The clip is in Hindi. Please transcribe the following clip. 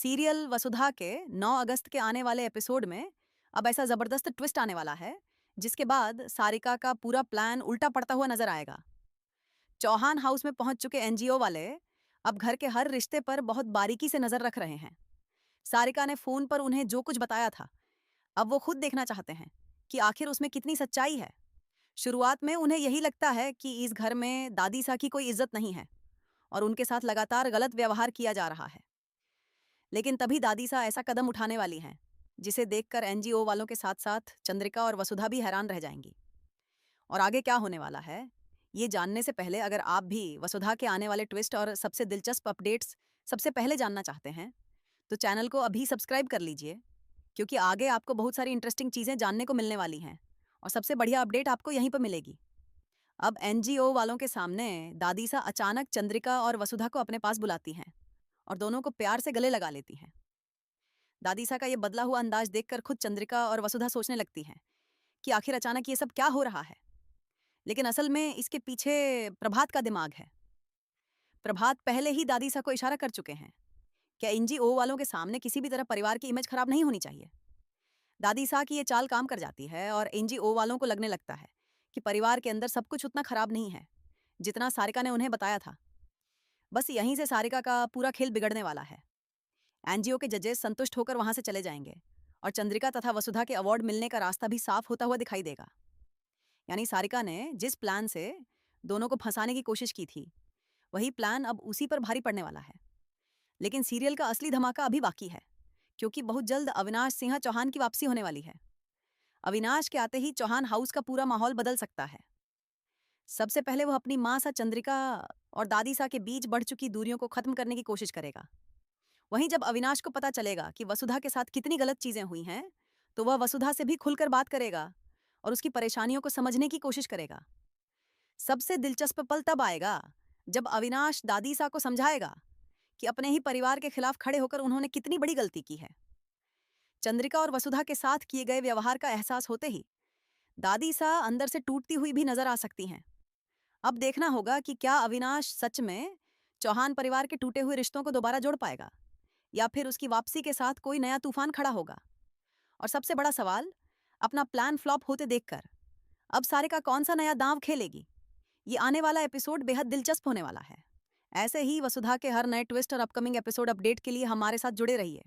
सीरियल वसुधा के 9 अगस्त के आने वाले एपिसोड में अब ऐसा जबरदस्त ट्विस्ट आने वाला है जिसके बाद सारिका का पूरा प्लान उल्टा पड़ता हुआ नजर आएगा। चौहान हाउस में पहुंच चुके एनजीओ वाले अब घर के हर रिश्ते पर बहुत बारीकी से नजर रख रहे हैं। सारिका ने फोन पर उन्हें जो कुछ बताया था अब वो खुद देखना चाहते हैं कि आखिर उसमें कितनी सच्चाई है। शुरुआत में उन्हें यही लगता है कि इस घर में दादी सा की कोई इज्जत नहीं है और उनके साथ लगातार गलत व्यवहार किया जा रहा है। लेकिन तभी दादी सा ऐसा कदम उठाने वाली हैं जिसे देखकर एनजीओ वालों के साथ साथ चंद्रिका और वसुधा भी हैरान रह जाएंगी। और आगे क्या होने वाला है ये जानने से पहले अगर आप भी वसुधा के आने वाले ट्विस्ट और सबसे दिलचस्प अपडेट्स सबसे पहले जानना चाहते हैं तो चैनल को अभी सब्सक्राइब कर लीजिए, क्योंकि आगे आपको बहुत सारी इंटरेस्टिंग चीजें जानने को मिलने वाली हैं और सबसे बढ़िया अपडेट आपको यहीं पर मिलेगी। अब एनजीओ वालों के सामने दादी सा अचानक चंद्रिका और वसुधा को अपने पास बुलाती हैं और दोनों को प्यार से गले लगा लेती हैं। दादीसा का ये बदला हुआ अंदाज देखकर खुद चंद्रिका और वसुधा सोचने लगती हैं कि आखिर अचानक ये सब क्या हो रहा है। लेकिन असल में इसके पीछे प्रभात का दिमाग है। प्रभात पहले ही दादीसा को इशारा कर चुके हैं क्या एनजीओ वालों के सामने किसी भी तरह परिवार की इमेज खराब नहीं होनी चाहिए। दादीसा की ये चाल काम कर जाती है और एनजीओ वालों को लगने लगता है कि परिवार के अंदर सब कुछ उतना खराब नहीं है जितना सारिका ने उन्हें बताया था। बस यहीं से सारिका का पूरा खेल बिगड़ने वाला है। एनजीओ के जजेस संतुष्ट होकर वहां से चले जाएंगे और चंद्रिका तथा वसुधा के अवार्ड मिलने का रास्ता भी साफ होता हुआ दिखाई देगा। यानी सारिका ने जिस प्लान से दोनों को फंसाने की कोशिश की थी वही प्लान अब उसी पर भारी पड़ने वाला है। लेकिन सीरियल का असली धमाका अभी बाकी है, क्योंकि बहुत जल्द अविनाश सिंह चौहान की वापसी होने वाली है। अविनाश के आते ही चौहान हाउस का पूरा माहौल बदल सकता है। सबसे पहले वो अपनी माँ सा चंद्रिका और दादी सा के बीच बढ़ चुकी दूरियों को खत्म करने की कोशिश करेगा। वहीं जब अविनाश को पता चलेगा कि वसुधा के साथ कितनी गलत चीजें हुई हैं तो वह वसुधा से भी खुलकर बात करेगा और उसकी परेशानियों को समझने की कोशिश करेगा। सबसे दिलचस्प पल तब आएगा जब अविनाश दादी सा को समझाएगा कि अपने ही परिवार के खिलाफ खड़े होकर उन्होंने कितनी बड़ी गलती की है। चंद्रिका और वसुधा के साथ किए गए व्यवहार का एहसास होते ही दादी सा अंदर से टूटती हुई भी नजर आ सकती हैं। अब देखना होगा कि क्या अविनाश सच में चौहान परिवार के टूटे हुए रिश्तों को दोबारा जोड़ पाएगा या फिर उसकी वापसी के साथ कोई नया तूफान खड़ा होगा। और सबसे बड़ा सवाल, अपना प्लान फ्लॉप होते देखकर अब सारिका कौन सा नया दांव खेलेगी। ये आने वाला एपिसोड बेहद दिलचस्प होने वाला है। ऐसे ही वसुधा के हर नए ट्विस्ट और अपकमिंग एपिसोड अपडेट के लिए हमारे साथ जुड़े रहिए।